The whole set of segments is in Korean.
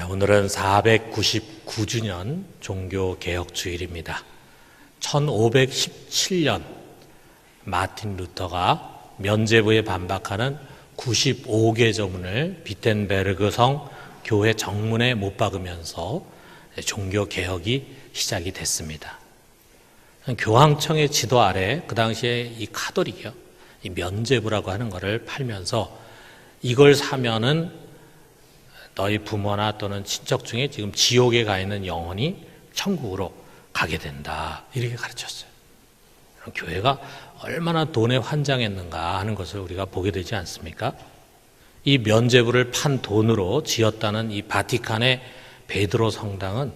오늘은 499주년 종교개혁주일입니다. 1517년 마틴 루터가 면죄부에 반박하는 95개조문을 비텐베르그 성 교회 정문에 못 박으면서 종교개혁이 시작이 됐습니다. 교황청의 지도 아래 그 당시에 이 카톨릭이요, 이 면죄부라고 하는 것을 팔면서 이걸 사면은 너희 부모나 또는 친척 중에 지금 지옥에 가 있는 영혼이 천국으로 가게 된다, 이렇게 가르쳤어요. 교회가 얼마나 돈에 환장했는가 하는 것을 우리가 보게 되지 않습니까? 이 면죄부를 판 돈으로 지었다는 이 바티칸의 베드로 성당은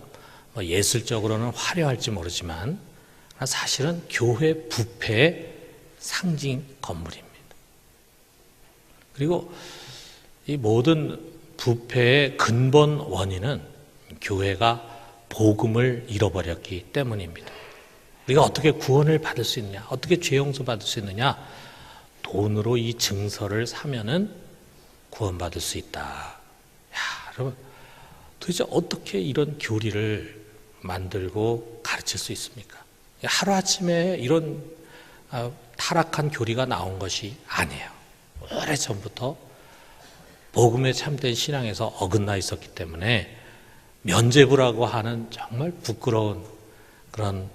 예술적으로는 화려할지 모르지만 사실은 교회 부패의 상징 건물입니다. 그리고 이 모든 부패의 근본 원인은 교회가 복음을 잃어버렸기 때문입니다. 우리가 어떻게 구원을 받을 수 있느냐, 어떻게 죄 용서 받을 수 있느냐, 돈으로 이 증서를 사면은 구원받을 수 있다. 야, 여러분, 도대체 어떻게 이런 교리를 만들고 가르칠 수 있습니까? 하루아침에 이런 타락한 교리가 나온 것이 아니에요. 오래전부터 복음에 참된 신앙에서 어긋나 있었기 때문에 면죄부라고 하는 정말 부끄러운 그런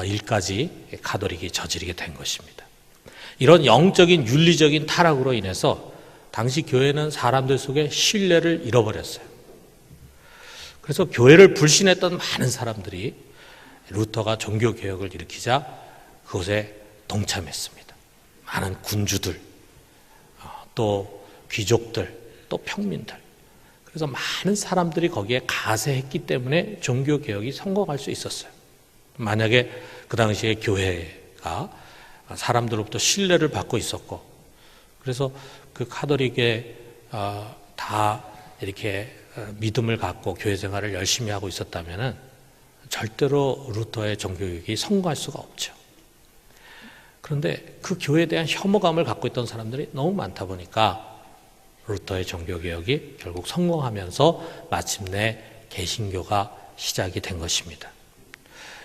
일까지 가톨릭이 저지르게 된 것입니다. 이런 영적인 윤리적인 타락으로 인해서 당시 교회는 사람들 속에 신뢰를 잃어버렸어요. 그래서 교회를 불신했던 많은 사람들이 루터가 종교개혁을 일으키자 그것에 동참했습니다. 많은 군주들, 또 귀족들, 또 평민들, 그래서 많은 사람들이 거기에 가세했기 때문에 종교개혁이 성공할 수 있었어요. 만약에 그 당시에 교회가 사람들로부터 신뢰를 받고 있었고, 그래서 그 카톨릭에 다 이렇게 믿음을 갖고 교회 생활을 열심히 하고 있었다면 절대로 루터의 종교개혁이 성공할 수가 없죠. 그런데 그 교회에 대한 혐오감을 갖고 있던 사람들이 너무 많다 보니까 루터의 종교개혁이 결국 성공하면서 마침내 개신교가 시작이 된 것입니다.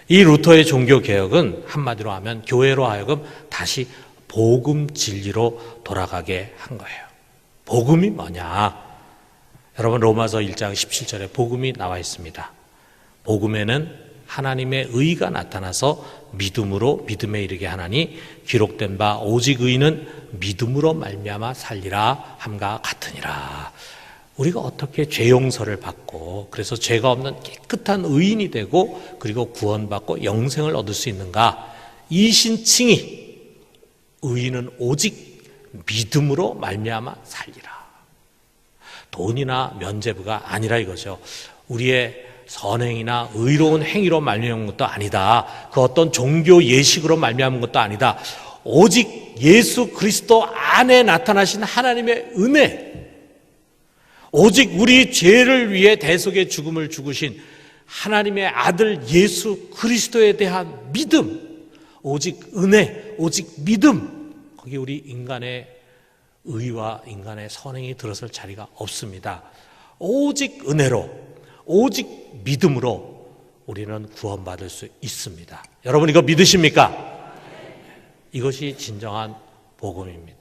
이 루터의 종교개혁은 한마디로 하면 교회로 하여금 다시 복음 진리로 돌아가게 한 거예요. 복음이 뭐냐? 여러분, 로마서 1장 17절에 복음이 나와 있습니다. 복음에는 하나님의 의가 나타나서 믿음으로 믿음에 이르게 하나니 기록된 바 오직 의인은 믿음으로 말미암아 살리라 함과 같으니라. 우리가 어떻게 죄 용서를 받고 그래서 죄가 없는 깨끗한 의인이 되고 그리고 구원받고 영생을 얻을 수 있는가? 이 신칭이 의인은 오직 믿음으로 말미암아 살리라. 돈이나 면죄부가 아니라 이거죠. 우리의 선행이나 의로운 행위로 말미암은 것도 아니다. 그 어떤 종교 예식으로 말미암은 것도 아니다. 오직 예수 그리스도 안에 나타나신 하나님의 은혜, 오직 우리 죄를 위해 대속의 죽음을 죽으신 하나님의 아들 예수 그리스도에 대한 믿음, 오직 은혜, 오직 믿음, 거기 우리 인간의 의와 인간의 선행이 들어설 자리가 없습니다. 오직 은혜로, 오직 믿음으로 우리는 구원받을 수 있습니다. 여러분, 이거 믿으십니까? 이것이 진정한 복음입니다.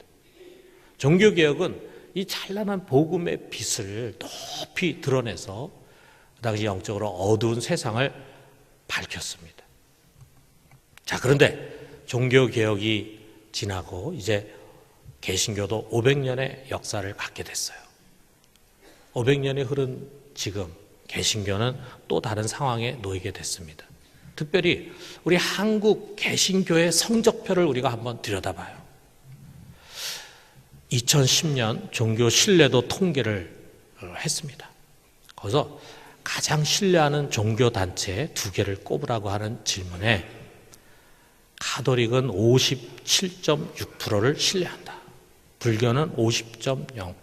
종교개혁은 이 찬란한 복음의 빛을 높이 드러내서 그 당시 영적으로 어두운 세상을 밝혔습니다. 자, 그런데 종교개혁이 지나고 이제 개신교도 500년의 역사를 갖게 됐어요. 500년이 흐른 지금 개신교는 또 다른 상황에 놓이게 됐습니다. 특별히 우리 한국 개신교의 성적표를 우리가 한번 들여다봐요. 2010년 종교 신뢰도 통계를 했습니다. 거기서 가장 신뢰하는 종교단체 2개를 꼽으라고 하는 질문에 가톨릭은 57.6%를 신뢰한다. 불교는 50.0%,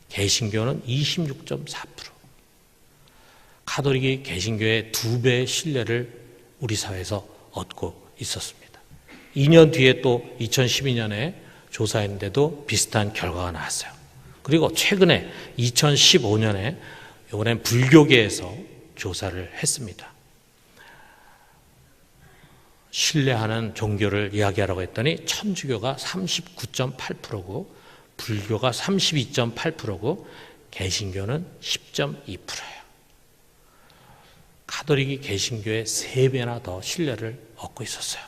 개신교는 26.4%. 가톨릭이 개신교의 2배의 신뢰를 우리 사회에서 얻고 있었습니다. 2년 뒤에 또 2012년에 조사했는데도 비슷한 결과가 나왔어요. 그리고 최근에 2015년에 이번엔 불교계에서 조사를 했습니다. 신뢰하는 종교를 이야기하라고 했더니 천주교가 39.8%고 불교가 32.8%고 개신교는 10.2%예요. 가톨릭이 개신교의 3배나 더 신뢰를 얻고 있었어요.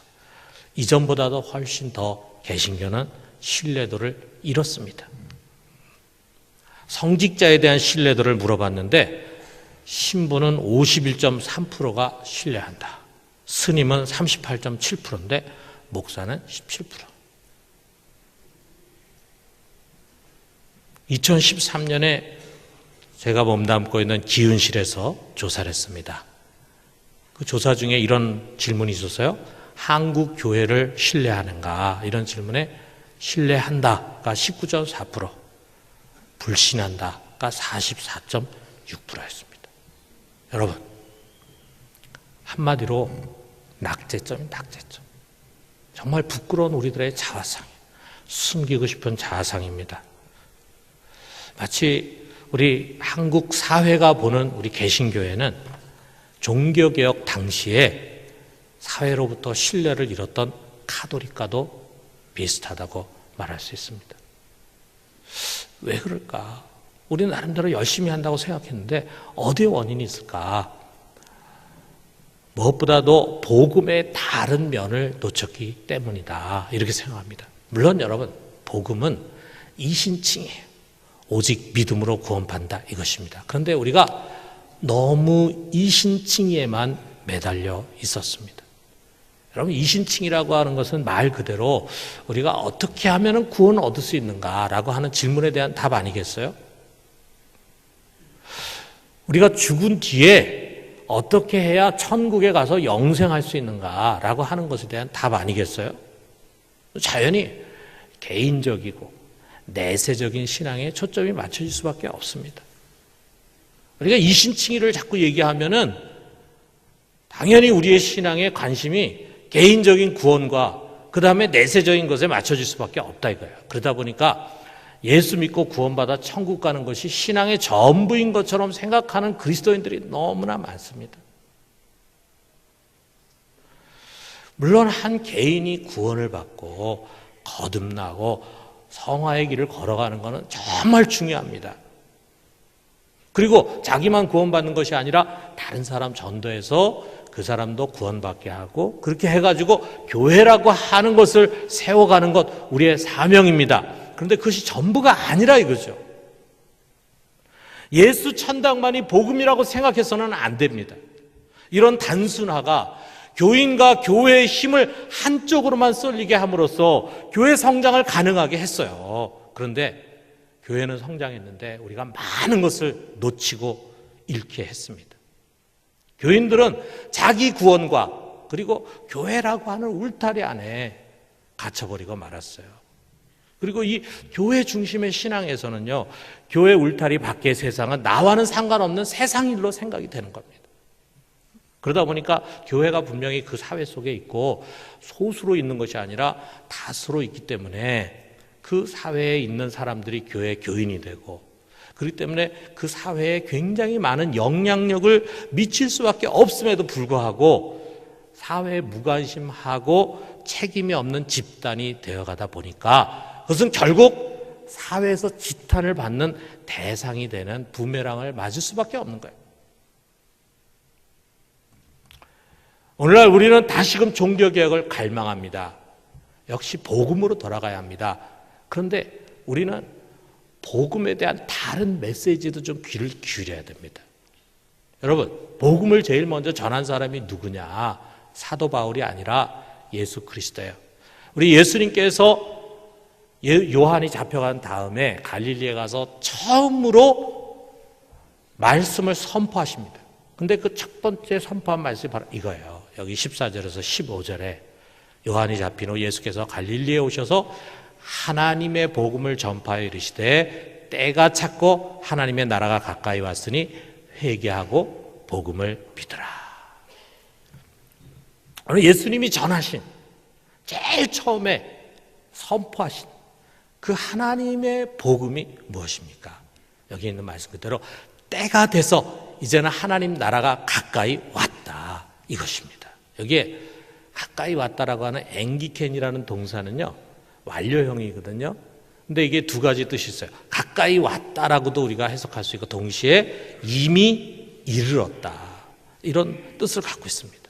이전보다도 훨씬 더 개신교는 신뢰도를 잃었습니다. 성직자에 대한 신뢰도를 물어봤는데 신부는 51.3%가 신뢰한다. 스님은 38.7%인데 목사는 17%. 2013년에 제가 몸담고 있는 기은실에서 조사를 했습니다. 그 조사 중에 이런 질문이 있었어요. 한국 교회를 신뢰하는가? 이런 질문에 신뢰한다가 19.4%, 불신한다가 44.6%였습니다. 여러분, 한마디로 낙제점이 낙제점. 정말 부끄러운 우리들의 자화상, 숨기고 싶은 자화상입니다. 마치 우리 한국 사회가 보는 우리 개신교회는 종교개혁 당시에 사회로부터 신뢰를 잃었던 카톨릭과도 비슷하다고 말할 수 있습니다. 왜 그럴까? 우리 나름대로 열심히 한다고 생각했는데 어디에 원인이 있을까? 무엇보다도 복음의 다른 면을 놓쳤기 때문이다. 이렇게 생각합니다. 물론 여러분, 복음은 이신칭이에요. 오직 믿음으로 구원받는다 이것입니다. 그런데 우리가 너무 이신칭에만 매달려 있었습니다. 여러분, 이신칭이라고 하는 것은 말 그대로 우리가 어떻게 하면 구원을 얻을 수 있는가라고 하는 질문에 대한 답 아니겠어요? 우리가 죽은 뒤에 어떻게 해야 천국에 가서 영생할 수 있는가라고 하는 것에 대한 답 아니겠어요? 자연히 개인적이고 내세적인 신앙에 초점이 맞춰질 수밖에 없습니다. 우리가 이신칭의를 자꾸 얘기하면은 당연히 우리의 신앙의 관심이 개인적인 구원과 그 다음에 내세적인 것에 맞춰질 수밖에 없다 이거예요. 그러다 보니까 예수 믿고 구원받아 천국 가는 것이 신앙의 전부인 것처럼 생각하는 그리스도인들이 너무나 많습니다. 물론 한 개인이 구원을 받고 거듭나고 성화의 길을 걸어가는 것은 정말 중요합니다. 그리고 자기만 구원받는 것이 아니라 다른 사람 전도해서 그 사람도 구원받게 하고 그렇게 해가지고 교회라고 하는 것을 세워가는 것 우리의 사명입니다. 그런데 그것이 전부가 아니라 이거죠. 예수 천당만이 복음이라고 생각해서는 안 됩니다. 이런 단순화가 교인과 교회의 힘을 한쪽으로만 쏠리게 함으로써 교회 성장을 가능하게 했어요. 그런데 교회는 성장했는데 우리가 많은 것을 놓치고 잃게 했습니다. 교인들은 자기 구원과 그리고 교회라고 하는 울타리 안에 갇혀버리고 말았어요. 그리고 이 교회 중심의 신앙에서는요, 교회 울타리 밖의 세상은 나와는 상관없는 세상 일로 생각이 되는 겁니다. 그러다 보니까 교회가 분명히 그 사회 속에 있고 소수로 있는 것이 아니라 다수로 있기 때문에 그 사회에 있는 사람들이 교회 교인이 되고 그렇기 때문에 그 사회에 굉장히 많은 영향력을 미칠 수밖에 없음에도 불구하고 사회에 무관심하고 책임이 없는 집단이 되어가다 보니까 그것은 결국 사회에서 지탄을 받는 대상이 되는 부메랑을 맞을 수밖에 없는 거예요. 오늘날 우리는 다시금 종교개혁을 갈망합니다. 역시 복음으로 돌아가야 합니다. 그런데 우리는 복음에 대한 다른 메시지도 좀 귀를 기울여야 됩니다. 여러분, 복음을 제일 먼저 전한 사람이 누구냐? 사도 바울이 아니라 예수 그리스도예요. 우리 예수님께서 요한이 잡혀간 다음에 갈릴리에 가서 처음으로 말씀을 선포하십니다. 근데 그 첫 번째 선포한 말씀이 바로 이거예요. 여기 14절에서 15절에 요한이 잡힌 후 예수께서 갈릴리에 오셔서 하나님의 복음을 전파하여 이르시되 때가 찼고 하나님의 나라가 가까이 왔으니 회개하고 복음을 믿으라. 오늘 예수님이 전하신 제일 처음에 선포하신 그 하나님의 복음이 무엇입니까? 여기 있는 말씀 그대로 때가 돼서 이제는 하나님 나라가 가까이 왔다, 이것입니다. 여기에 가까이 왔다라고 하는 앵기켄이라는 동사는요, 완료형이거든요. 근데 이게 두 가지 뜻이 있어요. 가까이 왔다라고도 우리가 해석할 수 있고, 동시에 이미 이르렀다, 이런 뜻을 갖고 있습니다.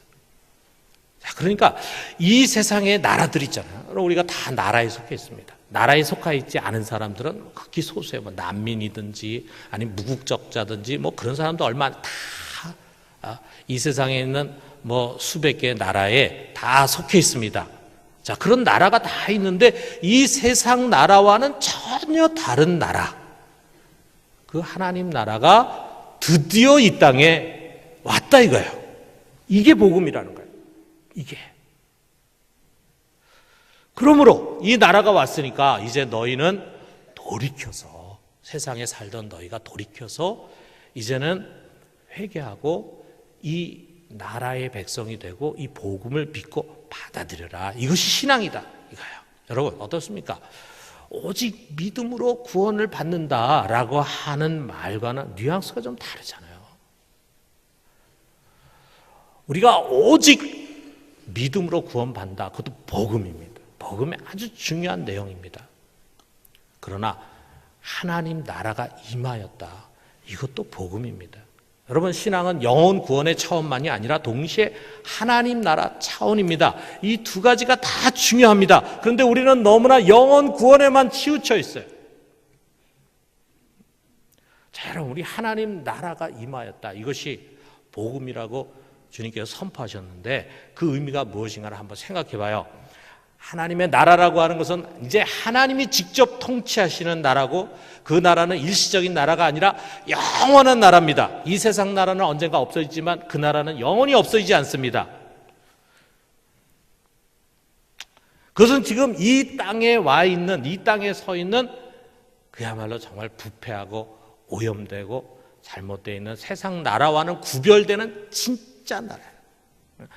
자, 그러니까 이 세상에 나라들 있잖아요. 우리가 다 나라에 속해 있습니다. 나라에 속해 있지 않은 사람들은 극히 소수예요. 뭐 난민이든지 아니면 무국적자든지 뭐 그런 사람도 얼마 다 이 세상에 있는 뭐 수백 개의 나라에 다 속해 있습니다. 자, 그런 나라가 다 있는데 이 세상 나라와는 전혀 다른 나라, 그 하나님 나라가 드디어 이 땅에 왔다, 이거예요. 이게 복음이라는 거예요. 이게. 그러므로 이 나라가 왔으니까 이제 너희는 돌이켜서, 세상에 살던 너희가 돌이켜서 이제는 회개하고 이 나라의 백성이 되고 이 복음을 믿고 받아들여라. 이것이 신앙이다, 이거예요. 여러분 어떻습니까? 오직 믿음으로 구원을 받는다라고 하는 말과는 뉘앙스가 좀 다르잖아요. 우리가 오직 믿음으로 구원받는다, 그것도 복음입니다. 복음의 아주 중요한 내용입니다. 그러나 하나님 나라가 임하였다, 이것도 복음입니다. 여러분, 신앙은 영혼 구원의 차원만이 아니라 동시에 하나님 나라 차원입니다. 이 두 가지가 다 중요합니다. 그런데 우리는 너무나 영혼 구원에만 치우쳐 있어요. 자, 여러분, 우리 하나님 나라가 임하였다, 이것이 복음이라고 주님께서 선포하셨는데 그 의미가 무엇인가를 한번 생각해 봐요. 하나님의 나라라고 하는 것은 이제 하나님이 직접 통치하시는 나라고, 그 나라는 일시적인 나라가 아니라 영원한 나라입니다. 이 세상 나라는 언젠가 없어지지만 그 나라는 영원히 없어지지 않습니다. 그것은 지금 이 땅에 와 있는, 이 땅에 서 있는 그야말로 정말 부패하고 오염되고 잘못되어 있는 세상 나라와는 구별되는 진짜 나라예요.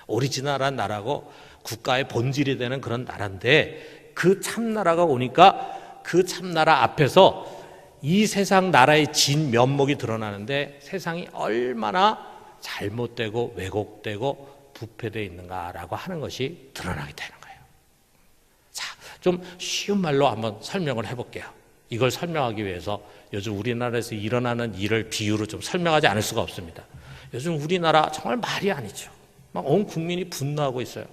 오리지널한 나라고 국가의 본질이 되는 그런 나라인데, 그 참나라가 오니까 그 참나라 앞에서 이 세상 나라의 진 면목이 드러나는데 세상이 얼마나 잘못되고 왜곡되고 부패되어 있는가라고 하는 것이 드러나게 되는 거예요. 자, 좀 쉬운 말로 한번 설명을 해볼게요. 이걸 설명하기 위해서 요즘 우리나라에서 일어나는 일을 비유로 좀 설명하지 않을 수가 없습니다. 요즘 우리나라 정말 말이 아니죠. 막 온 국민이 분노하고 있어요.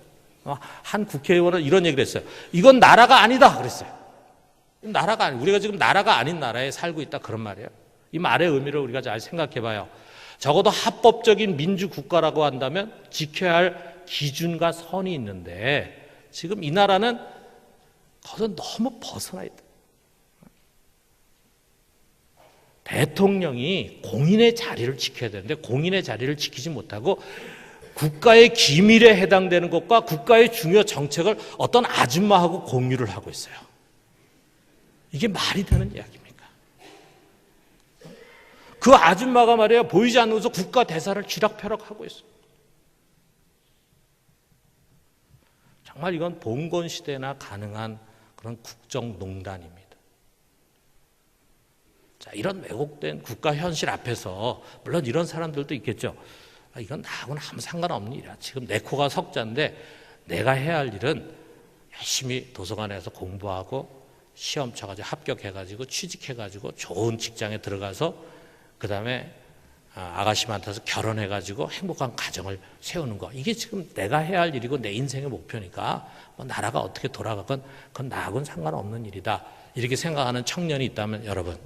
한 국회의원은 이런 얘기를 했어요. 이건 나라가 아니다, 그랬어요. 나라가 아니, 우리가 지금 나라가 아닌 나라에 살고 있다, 그런 말이에요. 이 말의 의미를 우리가 잘 생각해 봐요. 적어도 합법적인 민주국가라고 한다면 지켜야 할 기준과 선이 있는데 지금 이 나라는 거기서 너무 벗어나 있다. 대통령이 공인의 자리를 지켜야 되는데 공인의 자리를 지키지 못하고 국가의 기밀에 해당되는 것과 국가의 중요 정책을 어떤 아줌마하고 공유를 하고 있어요. 이게 말이 되는 이야기입니까? 그 아줌마가 말이에요, 보이지 않는 국가 대사를 쥐락펴락하고 있어요. 정말 이건 봉건 시대나 가능한 그런 국정농단입니다. 자, 이런 왜곡된 국가 현실 앞에서 물론 이런 사람들도 있겠죠. 이건 나하고는 아무 상관없는 일이야. 지금 내 코가 석자인데 내가 해야 할 일은 열심히 도서관에서 공부하고 시험 쳐가지고 합격해가지고 취직해가지고 좋은 직장에 들어가서 그 다음에 아가씨 만나서 결혼해가지고 행복한 가정을 세우는 거, 이게 지금 내가 해야 할 일이고 내 인생의 목표니까 뭐 나라가 어떻게 돌아가건 그건 나하고는 상관없는 일이다, 이렇게 생각하는 청년이 있다면 여러분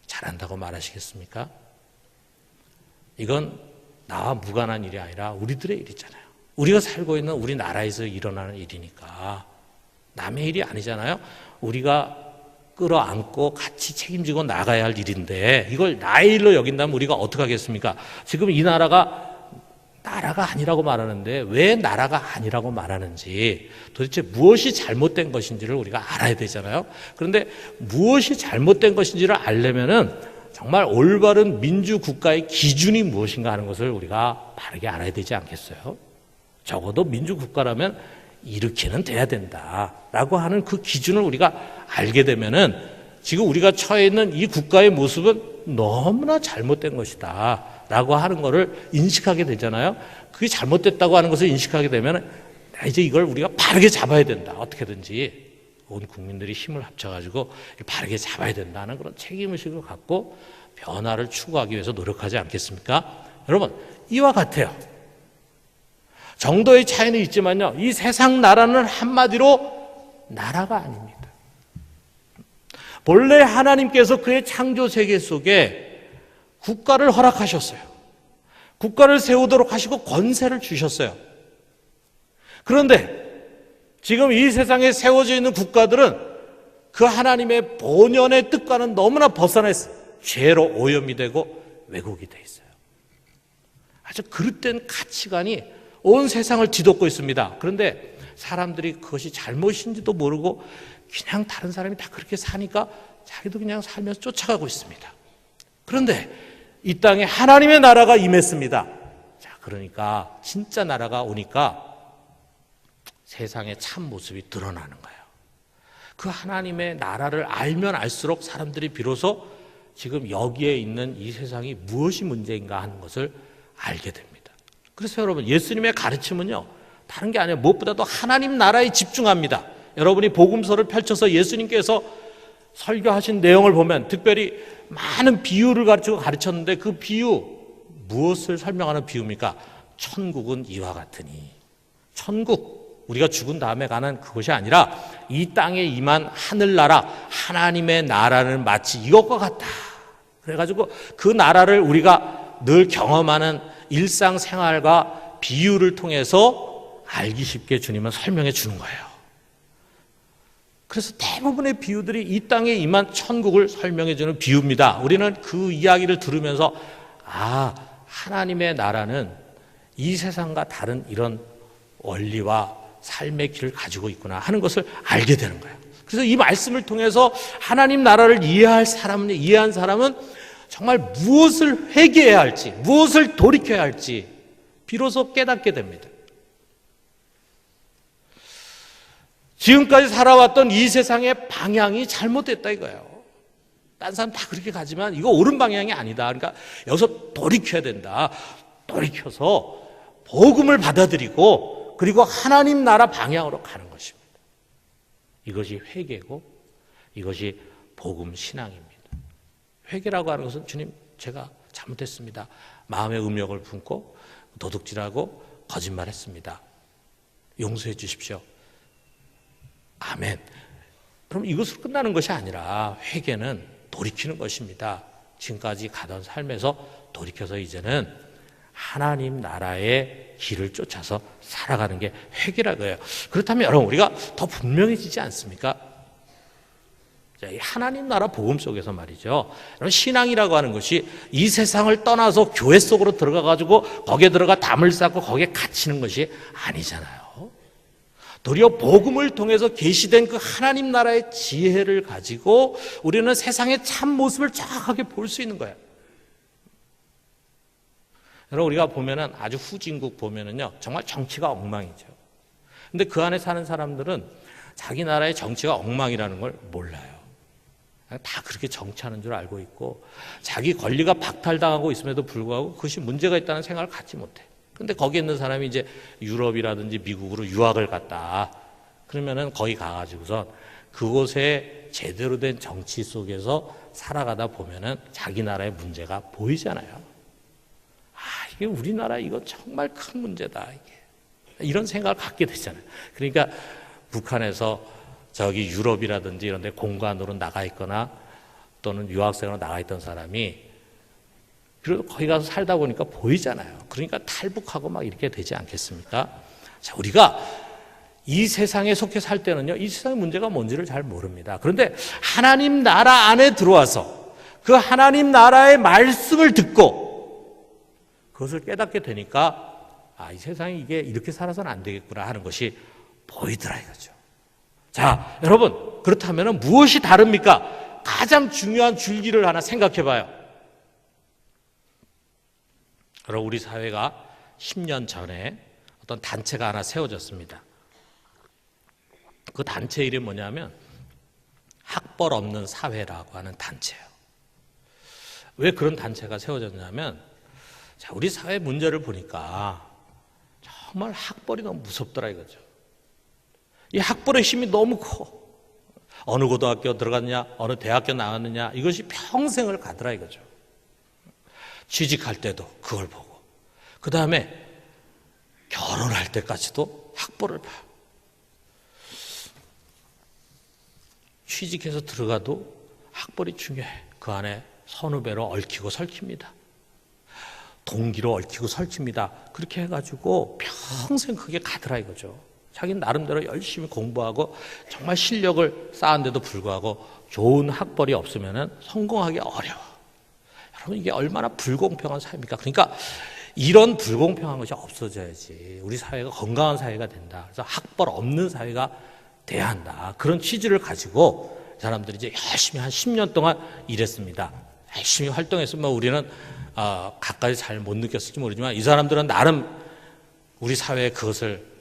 잘한다고 말하시겠습니까? 이건 나와 무관한 일이 아니라 우리들의 일이잖아요. 우리가 살고 있는 우리나라에서 일어나는 일이니까 남의 일이 아니잖아요. 우리가 끌어안고 같이 책임지고 나가야 할 일인데 이걸 나의 일로 여긴다면 우리가 어떻게 하겠습니까? 지금 이 나라가 아니라고 말하는데 왜 나라가 아니라고 말하는지, 도대체 무엇이 잘못된 것인지를 우리가 알아야 되잖아요. 그런데 무엇이 잘못된 것인지를 알려면은 정말 올바른 민주국가의 기준이 무엇인가 하는 것을 우리가 바르게 알아야 되지 않겠어요? 적어도 민주국가라면 이렇게는 돼야 된다라고 하는 그 기준을 우리가 알게 되면은 지금 우리가 처해 있는 이 국가의 모습은 너무나 잘못된 것이다 라고 하는 것을 인식하게 되잖아요. 그게 잘못됐다고 하는 것을 인식하게 되면 이제 이걸 우리가 바르게 잡아야 된다. 어떻게든지 온 국민들이 힘을 합쳐가지고 바르게 잡아야 된다는 그런 책임의식을 갖고 변화를 추구하기 위해서 노력하지 않겠습니까? 여러분, 이와 같아요. 정도의 차이는 있지만요, 이 세상 나라는 한마디로 나라가 아닙니다. 본래 하나님께서 그의 창조 세계 속에 국가를 허락하셨어요. 국가를 세우도록 하시고 권세를 주셨어요. 그런데 지금 이 세상에 세워져 있는 국가들은 그 하나님의 본연의 뜻과는 너무나 벗어나서 죄로 오염이 되고 왜곡이 돼 있어요. 아주 그릇된 가치관이 온 세상을 뒤덮고 있습니다. 그런데 사람들이 그것이 잘못인지도 모르고 그냥 다른 사람이 다 그렇게 사니까 자기도 그냥 살면서 쫓아가고 있습니다. 그런데 이 땅에 하나님의 나라가 임했습니다. 자, 그러니까 진짜 나라가 오니까 세상의 참 모습이 드러나는 거예요. 그 하나님의 나라를 알면 알수록 사람들이 비로소 지금 여기에 있는 이 세상이 무엇이 문제인가 하는 것을 알게 됩니다. 그래서 여러분, 예수님의 가르침은요, 다른 게 아니에요. 무엇보다도 하나님 나라에 집중합니다. 여러분이 복음서를 펼쳐서 예수님께서 설교하신 내용을 보면 특별히 많은 비유를 가르쳤는데 그 비유, 무엇을 설명하는 비유입니까? 천국은 이와 같으니. 천국, 우리가 죽은 다음에 가는 그것이 아니라 이 땅에 임한 하늘나라, 하나님의 나라는 마치 이것과 같다. 그래가지고 그 나라를 우리가 늘 경험하는 일상생활과 비유를 통해서 알기 쉽게 주님은 설명해 주는 거예요. 그래서 대부분의 비유들이 이 땅에 임한 천국을 설명해 주는 비유입니다. 우리는 그 이야기를 들으면서 하나님의 나라는 이 세상과 다른 이런 원리와 삶의 길을 가지고 있구나 하는 것을 알게 되는 거예요. 그래서 이 말씀을 통해서 하나님 나라를 이해한 사람은 정말 무엇을 회개해야 할지, 무엇을 돌이켜야 할지 비로소 깨닫게 됩니다. 지금까지 살아왔던 이 세상의 방향이 잘못됐다 이거예요. 딴 사람 다 그렇게 가지만 이거 옳은 방향이 아니다. 그러니까 여기서 돌이켜야 된다. 돌이켜서 복음을 받아들이고 그리고 하나님 나라 방향으로 가는 것입니다. 이것이 회개고 이것이 복음 신앙입니다. 회개라고 하는 것은 주님, 제가 잘못했습니다. 마음의 음욕을 품고 도둑질하고 거짓말했습니다. 용서해 주십시오. 아멘. 그럼 이것으로 끝나는 것이 아니라 회개는 돌이키는 것입니다. 지금까지 가던 삶에서 돌이켜서 이제는 하나님 나라의 길을 쫓아서 살아가는 게 회개라고 해요. 그렇다면 여러분, 우리가 더 분명해지지 않습니까? 이 하나님 나라 복음 속에서 말이죠. 신앙이라고 하는 것이 이 세상을 떠나서 교회 속으로 들어가가지고 거기에 들어가 담을 쌓고 거기에 갇히는 것이 아니잖아요. 도리어 복음을 통해서 계시된 그 하나님 나라의 지혜를 가지고 우리는 세상의 참 모습을 정확하게 볼 수 있는 거예요. 여러분, 우리가 보면은 아주 후진국 보면은요, 정말 정치가 엉망이죠. 근데 그 안에 사는 사람들은 자기 나라의 정치가 엉망이라는 걸 몰라요. 다 그렇게 정치하는 줄 알고 있고 자기 권리가 박탈당하고 있음에도 불구하고 그것이 문제가 있다는 생각을 갖지 못해. 근데 거기에 있는 사람이 이제 유럽이라든지 미국으로 유학을 갔다. 그러면은 거기 가가지고선 그곳에 제대로 된 정치 속에서 살아가다 보면은 자기 나라의 문제가 보이잖아요. 이게 우리나라 이거 정말 큰 문제다. 이게. 이런 생각을 갖게 되잖아요. 그러니까 북한에서 저기 유럽이라든지 이런 데 공관으로 나가 있거나 또는 유학생으로 나가 있던 사람이 그래도 거기 가서 살다 보니까 보이잖아요. 그러니까 탈북하고 막 이렇게 되지 않겠습니까? 자, 우리가 이 세상에 속해 살 때는요, 이 세상의 문제가 뭔지를 잘 모릅니다. 그런데 하나님 나라 안에 들어와서 그 하나님 나라의 말씀을 듣고 그것을 깨닫게 되니까 이 세상이 이게 이렇게 살아서는 안 되겠구나 하는 것이 보이더라 이거죠. 자, 여러분, 그렇다면 무엇이 다릅니까? 가장 중요한 줄기를 하나 생각해 봐요. 여러분, 우리 사회가 10년 전에 어떤 단체가 하나 세워졌습니다. 그 단체 이름이 뭐냐면 학벌 없는 사회라고 하는 단체예요. 왜 그런 단체가 세워졌냐면, 자, 우리 사회 문제를 보니까 정말 학벌이 너무 무섭더라 이거죠. 이 학벌의 힘이 너무 커. 어느 고등학교 들어갔냐, 어느 대학교 나왔느냐, 이것이 평생을 가더라 이거죠. 취직할 때도 그걸 보고, 그 다음에 결혼할 때까지도 학벌을 봐. 취직해서 들어가도 학벌이 중요해. 그 안에 선후배로 얽히고 설킵니다. 동기로 얽히고 설칩니다. 그렇게 해가지고 평생 그게 가더라 이거죠. 자기는 나름대로 열심히 공부하고 정말 실력을 쌓은데도 불구하고 좋은 학벌이 없으면 성공하기 어려워. 여러분, 이게 얼마나 불공평한 사회입니까? 그러니까 이런 불공평한 것이 없어져야지 우리 사회가 건강한 사회가 된다. 그래서 학벌 없는 사회가 돼야 한다. 그런 취지를 가지고 사람들이 이제 열심히 한 10년 동안 일했습니다. 열심히 활동했으면 우리는 가까이 잘 못 느꼈을지 모르지만 이 사람들은 나름 우리 사회에 그것을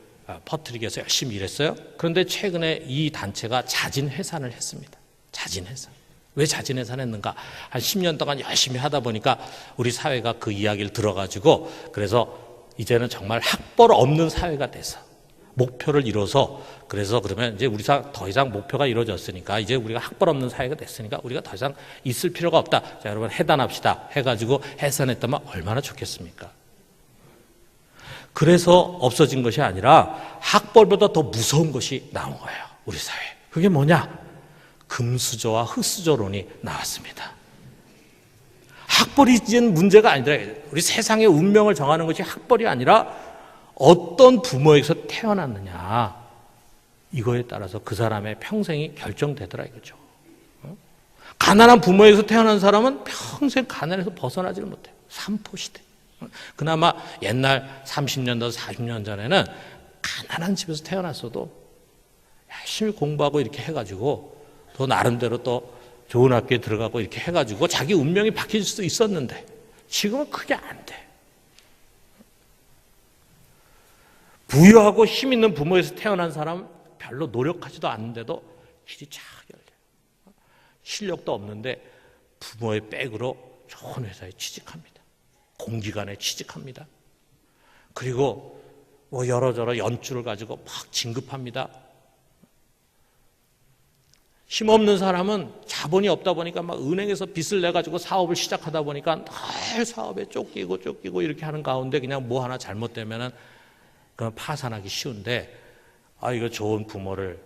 퍼뜨리기 위해서 열심히 일했어요. 그런데 최근에 이 단체가 자진해산을 했습니다. 자진해산. 왜 자진해산했는가? 한 10년 동안 열심히 하다 보니까 우리 사회가 그 이야기를 들어가지고 그래서 이제는 정말 학벌 없는 사회가 돼서 목표를 이뤄서 그래서 그러면 이제 우리가 더 이상 목표가 이루어졌으니까 이제 우리가 학벌 없는 사회가 됐으니까 우리가 더 이상 있을 필요가 없다. 자, 여러분 해단합시다. 해가지고 해산했다면 얼마나 좋겠습니까? 그래서 없어진 것이 아니라 학벌보다 더 무서운 것이 나온 거예요. 우리 사회. 그게 뭐냐? 금수저와 흙수저론이 나왔습니다. 학벌이 이제는 문제가 아니라 우리 세상의 운명을 정하는 것이 학벌이 아니라 어떤 부모에게서 태어났느냐 이거에 따라서 그 사람의 평생이 결정되더라 이거죠. 가난한 부모에게서 태어난 사람은 평생 가난에서 벗어나지를 못해요. 삼포시대. 그나마 옛날 30년 전 40년 전에는 가난한 집에서 태어났어도 열심히 공부하고 이렇게 해가지고 또 나름대로 또 좋은 학교에 들어가고 이렇게 해가지고 자기 운명이 바뀔 수도 있었는데 지금은 그게 안 돼. 부유하고 힘 있는 부모에서 태어난 사람은 별로 노력하지도 않는데도 길이 쫙 열려요. 실력도 없는데 부모의 백으로 좋은 회사에 취직합니다. 공기관에 취직합니다. 그리고 뭐 여러저러 연줄을 가지고 막 진급합니다. 힘없는 사람은 자본이 없다 보니까 막 은행에서 빚을 내가지고 사업을 시작하다 보니까 늘 사업에 쫓기고 이렇게 하는 가운데 그냥 뭐 하나 잘못되면은 그건 파산하기 쉬운데, 이거 좋은 부모를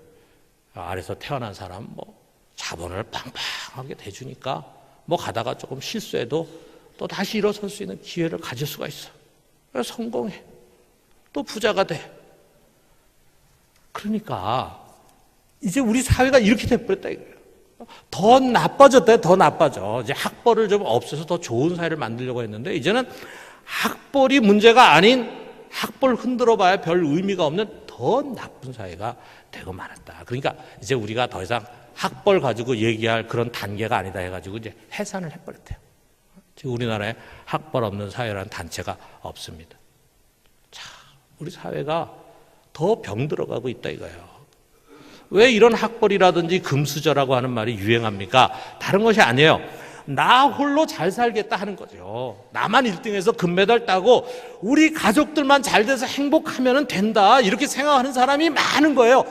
아래서 태어난 사람 뭐 자본을 빵빵하게 대주니까 뭐 가다가 조금 실수해도 또 다시 일어설 수 있는 기회를 가질 수가 있어. 그래서 성공해. 또 부자가 돼. 그러니까 이제 우리 사회가 이렇게 돼버렸다 이거예요. 더 나빠졌다. 더 나빠져. 이제 학벌을 좀 없애서 더 좋은 사회를 만들려고 했는데 이제는 학벌이 문제가 아닌 학벌 흔들어봐야 별 의미가 없는 더 나쁜 사회가 되고 말았다. 그러니까 이제 우리가 더 이상 학벌 가지고 얘기할 그런 단계가 아니다 해가지고 이제 해산을 해버렸대요. 지금 우리나라에 학벌 없는 사회라는 단체가 없습니다. 자, 우리 사회가 더 병들어가고 있다 이거예요. 왜 이런 학벌이라든지 금수저라고 하는 말이 유행합니까? 다른 것이 아니에요. 나 홀로 잘 살겠다 하는 거죠. 나만 1등해서 금메달 따고 우리 가족들만 잘 돼서 행복하면 된다 이렇게 생각하는 사람이 많은 거예요.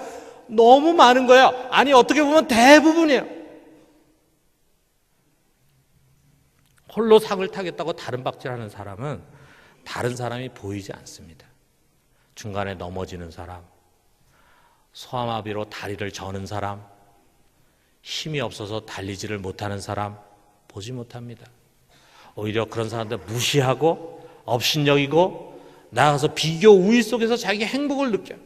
너무 많은 거예요. 아니 어떻게 보면 대부분이에요. 홀로 상을 타겠다고 다른 박질하는 사람은 다른 사람이 보이지 않습니다. 중간에 넘어지는 사람, 소아마비로 다리를 저는 사람, 힘이 없어서 달리지를 못하는 사람 보지 못합니다. 오히려 그런 사람들 무시하고 업신여기고 나가서 비교 우위 속에서 자기 행복을 느껴요.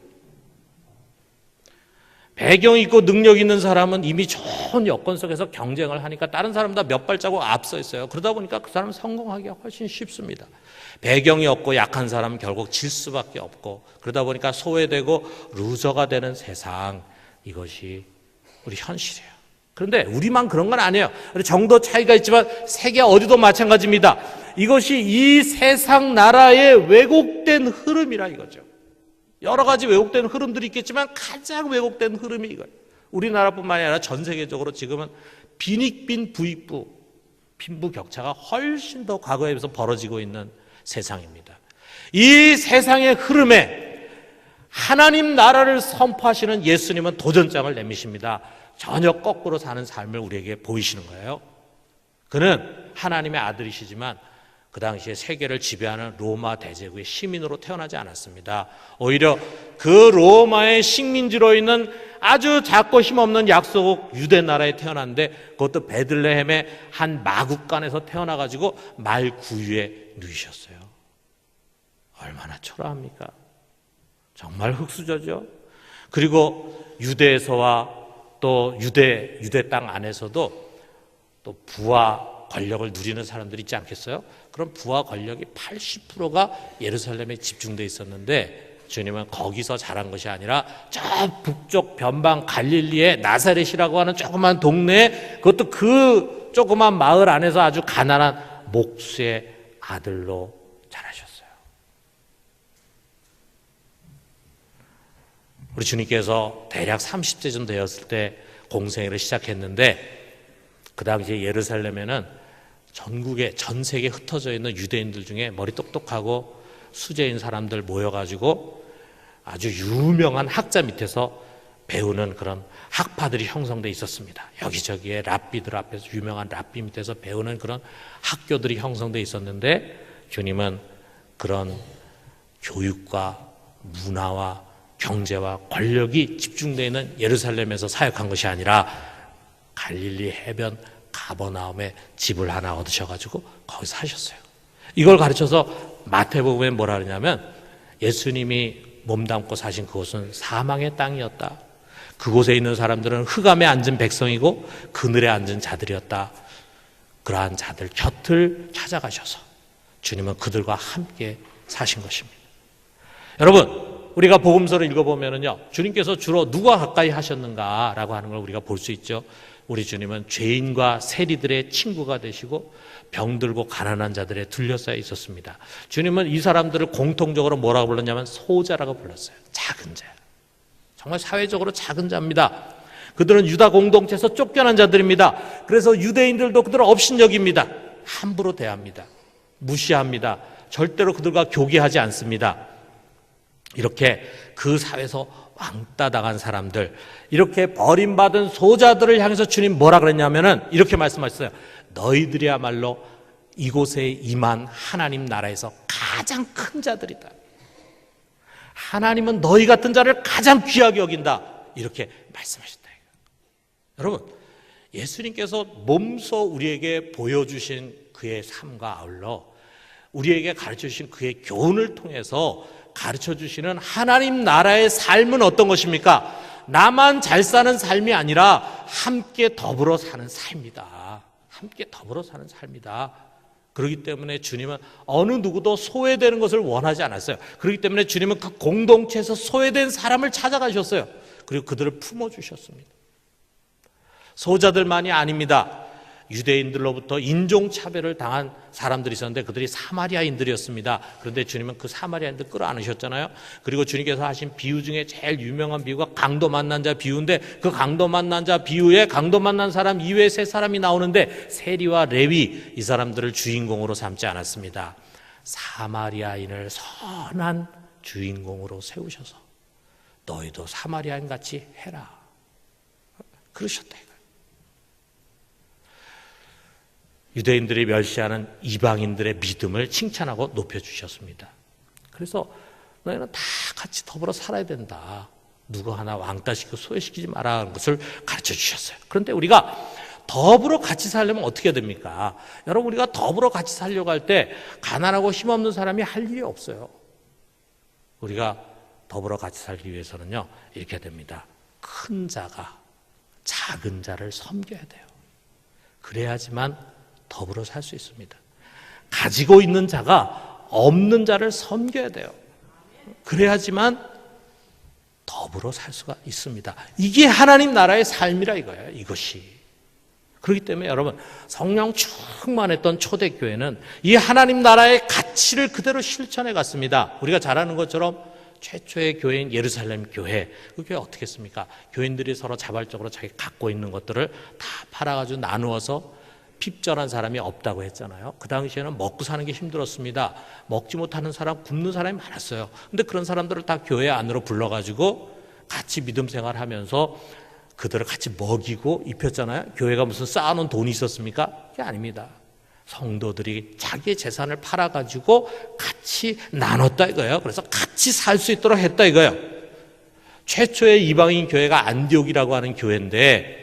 배경이 있고 능력 있는 사람은 이미 좋은 여건 속에서 경쟁을 하니까 다른 사람보다 몇 발자국 앞서 있어요. 그러다 보니까 그 사람은 성공하기가 훨씬 쉽습니다. 배경이 없고 약한 사람은 결국 질 수밖에 없고 그러다 보니까 소외되고 루저가 되는 세상, 이것이 우리 현실이에요. 그런데 우리만 그런 건 아니에요. 정도 차이가 있지만 세계 어디도 마찬가지입니다. 이것이 이 세상 나라의 왜곡된 흐름이라 이거죠. 여러 가지 왜곡된 흐름들이 있겠지만 가장 왜곡된 흐름이 이거예요. 우리나라뿐만 아니라 전 세계적으로 지금은 빈익빈 부익부, 빈부격차가 훨씬 더 과거에 비해서 벌어지고 있는 세상입니다. 이 세상의 흐름에 하나님 나라를 선포하시는 예수님은 도전장을 내미십니다. 전혀 거꾸로 사는 삶을 우리에게 보이시는 거예요. 그는 하나님의 아들이시지만 그 당시에 세계를 지배하는 로마 대제국의 시민으로 태어나지 않았습니다. 오히려 그 로마의 식민지로 있는 아주 작고 힘없는 약소국 유대 나라에 태어났는데, 그것도 베들레헴의 한 마국간에서 태어나가지고 말 구유에 누이셨어요. 얼마나 초라합니까? 정말 흙수저죠. 그리고 유대에서와 또 유대 땅 안에서도 또 부와 권력을 누리는 사람들이 있지 않겠어요? 그럼 부와 권력이 80%가 예루살렘에 집중되어 있었는데, 주님은 거기서 자란 것이 아니라 저 북쪽 변방 갈릴리의 나사렛이라고 하는 조그만 동네에, 그것도 그 조그만 마을 안에서 아주 가난한 목수의 아들로 자라셨어요. 우리 주님께서 대략 30세쯤 되었을 때 공생애를 시작했는데, 그 당시에 예루살렘에는 전국에 전 세계에 흩어져 있는 유대인들 중에 머리 똑똑하고 수재인 사람들 모여가지고 아주 유명한 학자 밑에서 배우는 그런 학파들이 형성돼 있었습니다. 여기저기에 랍비들 앞에서, 유명한 랍비 밑에서 배우는 그런 학교들이 형성돼 있었는데, 주님은 그런 교육과 문화와 경제와 권력이 집중되어 있는 예루살렘에서 사역한 것이 아니라 갈릴리 해변 가버나움에 집을 하나 얻으셔가지고 거기서 사셨어요. 이걸 가르쳐서 마태복음에 뭐라 그러냐면, 예수님이 몸담고 사신 그곳은 사망의 땅이었다. 그곳에 있는 사람들은 흑암에 앉은 백성이고 그늘에 앉은 자들이었다. 그러한 자들 곁을 찾아가셔서 주님은 그들과 함께 사신 것입니다. 여러분, 우리가 복음서를 읽어보면요, 주님께서 주로 누가 가까이 하셨는가라고 하는 걸 우리가 볼 수 있죠. 우리 주님은 죄인과 세리들의 친구가 되시고 병들고 가난한 자들에 둘러싸여 있었습니다. 주님은 이 사람들을 공통적으로 뭐라고 불렀냐면 소자라고 불렀어요. 작은 자. 정말 사회적으로 작은 자입니다. 그들은 유다 공동체에서 쫓겨난 자들입니다. 그래서 유대인들도 그들을 업신여깁니다. 함부로 대합니다. 무시합니다. 절대로 그들과 교제하지 않습니다. 이렇게 그 사회에서 왕따 당한 사람들, 이렇게 버림받은 소자들을 향해서 주님 뭐라 그랬냐면은 이렇게 말씀하셨어요. 너희들이야말로 이곳에 임한 하나님 나라에서 가장 큰 자들이다. 하나님은 너희 같은 자를 가장 귀하게 여긴다. 이렇게 말씀하셨다. 여러분, 예수님께서 몸소 우리에게 보여주신 그의 삶과 아울러 우리에게 가르쳐 주신 그의 교훈을 통해서 가르쳐 주시는 하나님 나라의 삶은 어떤 것입니까? 나만 잘 사는 삶이 아니라 함께 더불어 사는 삶이다. 함께 더불어 사는 삶이다. 그렇기 때문에 주님은 어느 누구도 소외되는 것을 원하지 않았어요. 그렇기 때문에 주님은 그 공동체에서 소외된 사람을 찾아가셨어요. 그리고 그들을 품어주셨습니다. 소자들만이 아닙니다. 유대인들로부터 인종차별을 당한 사람들이 있었는데 그들이 사마리아인들이었습니다. 그런데 주님은 그 사마리아인들 끌어안으셨잖아요. 그리고 주님께서 하신 비유 중에 제일 유명한 비유가 강도 만난 자 비유인데, 그 강도 만난 자 비유에 강도 만난 사람 이외에 세 사람이 나오는데 세리와 레위, 이 사람들을 주인공으로 삼지 않았습니다. 사마리아인을 선한 주인공으로 세우셔서 너희도 사마리아인 같이 해라, 그러셨다. 유대인들이 멸시하는 이방인들의 믿음을 칭찬하고 높여주셨습니다. 그래서 너희는 다 같이 더불어 살아야 된다. 누구 하나 왕따시키고 소외시키지 말라는 것을 가르쳐 주셨어요. 그런데 우리가 더불어 같이 살려면 어떻게 됩니까? 여러분, 우리가 더불어 같이 살려고 할 때 가난하고 힘없는 사람이 할 일이 없어요. 우리가 더불어 같이 살기 위해서는요, 이렇게 됩니다. 큰 자가 작은 자를 섬겨야 돼요. 그래야지만 더불어 살 수 있습니다. 가지고 있는 자가 없는 자를 섬겨야 돼요. 그래야지만 더불어 살 수가 있습니다. 이게 하나님 나라의 삶이라 이거예요. 이것이. 그렇기 때문에 여러분, 성령 충만했던 초대교회는 이 하나님 나라의 가치를 그대로 실천해 갔습니다. 우리가 잘 아는 것처럼 최초의 교회인 예루살렘 교회, 그 교회 어떻게 했습니까? 교인들이 서로 자발적으로 자기 갖고 있는 것들을 다 팔아가지고 나누어서 핍절한 사람이 없다고 했잖아요. 그 당시에는 먹고 사는 게 힘들었습니다. 먹지 못하는 사람, 굶는 사람이 많았어요. 근데 그런 사람들을 다 교회 안으로 불러가지고 같이 믿음 생활하면서 그들을 같이 먹이고 입혔잖아요. 교회가 무슨 쌓아놓은 돈이 있었습니까? 그게 아닙니다. 성도들이 자기의 재산을 팔아가지고 같이 나눴다 이거예요. 그래서 같이 살 수 있도록 했다 이거예요. 최초의 이방인 교회가 안디옥이라고 하는 교회인데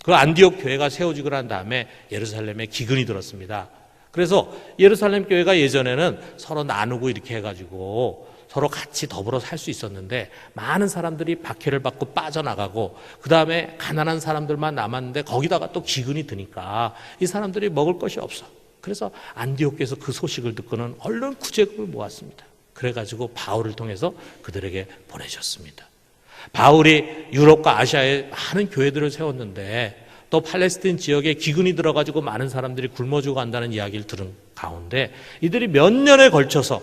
그 안디옥 교회가 세워지고 난 다음에 예루살렘에 기근이 들었습니다. 그래서 예루살렘 교회가 예전에는 서로 나누고 이렇게 해가지고 서로 같이 더불어 살 수 있었는데 많은 사람들이 박해를 받고 빠져나가고 그 다음에 가난한 사람들만 남았는데 거기다가 또 기근이 드니까 이 사람들이 먹을 것이 없어. 그래서 안디옥에서 그 소식을 듣고는 얼른 구제금을 모았습니다. 그래가지고 바울을 통해서 그들에게 보내셨습니다. 바울이 유럽과 아시아에 많은 교회들을 세웠는데 또 팔레스틴 지역에 기근이 들어가지고 많은 사람들이 굶어 죽어간다는 이야기를 들은 가운데 이들이 몇 년에 걸쳐서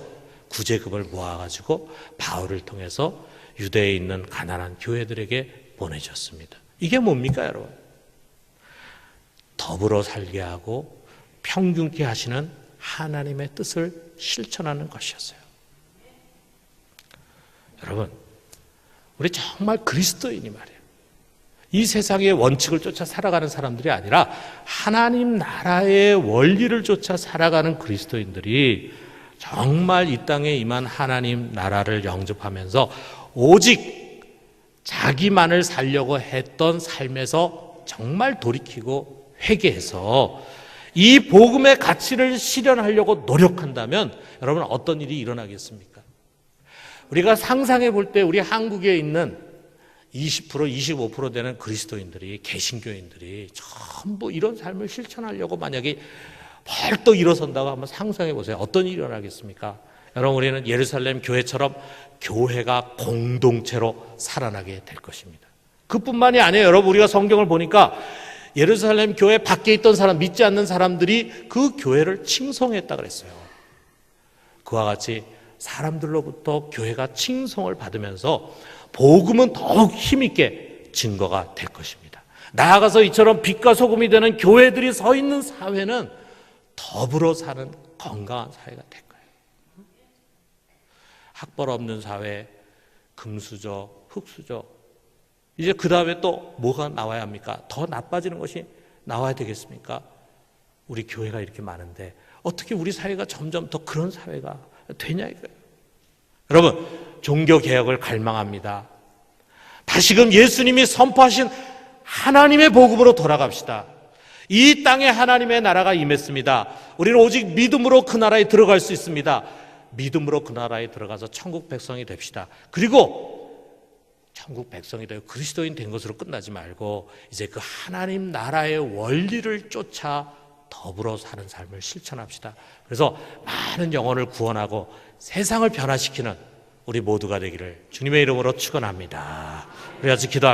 구제금을 모아가지고 바울을 통해서 유대에 있는 가난한 교회들에게 보내줬습니다. 이게 뭡니까 여러분? 더불어 살게 하고 평균케 하시는 하나님의 뜻을 실천하는 것이었어요. 여러분, 우리 정말 그리스도인이 말이에요. 이 세상의 원칙을 쫓아 살아가는 사람들이 아니라 하나님 나라의 원리를 쫓아 살아가는 그리스도인들이 정말 이 땅에 임한 하나님 나라를 영접하면서 오직 자기만을 살려고 했던 삶에서 정말 돌이키고 회개해서 이 복음의 가치를 실현하려고 노력한다면 여러분 어떤 일이 일어나겠습니까? 우리가 상상해 볼 때 우리 한국에 있는 20%, 25% 되는 그리스도인들이, 개신교인들이 전부 이런 삶을 실천하려고 만약에 벌떡 일어선다고 한번 상상해 보세요. 어떤 일이 일어나겠습니까? 여러분, 우리는 예루살렘 교회처럼 교회가 공동체로 살아나게 될 것입니다. 그뿐만이 아니에요. 여러분, 우리가 성경을 보니까 예루살렘 교회 밖에 있던 사람, 믿지 않는 사람들이 그 교회를 칭송했다 그랬어요. 그와 같이 사람들로부터 교회가 칭송을 받으면서 복음은 더욱 힘있게 증거가 될 것입니다. 나아가서 이처럼 빛과 소금이 되는 교회들이 서 있는 사회는 더불어 사는 건강한 사회가 될 거예요. 학벌 없는 사회, 금수저, 흙수저, 이제 그 다음에 또 뭐가 나와야 합니까? 더 나빠지는 것이 나와야 되겠습니까? 우리 교회가 이렇게 많은데 어떻게 우리 사회가 점점 더 그런 사회가 되냐 이거예요. 여러분, 종교개혁을 갈망합니다. 다시금 예수님이 선포하신 하나님의 복음으로 돌아갑시다. 이 땅에 하나님의 나라가 임했습니다. 우리는 오직 믿음으로 그 나라에 들어갈 수 있습니다. 믿음으로 그 나라에 들어가서 천국 백성이 됩시다. 그리고 천국 백성이 되어 그리스도인 된 것으로 끝나지 말고 이제 그 하나님 나라의 원리를 쫓아 더불어 사는 삶을 실천합시다. 그래서 많은 영혼을 구원하고 세상을 변화시키는 우리 모두가 되기를 주님의 이름으로 축원합니다. 우리 같이 기도합니다.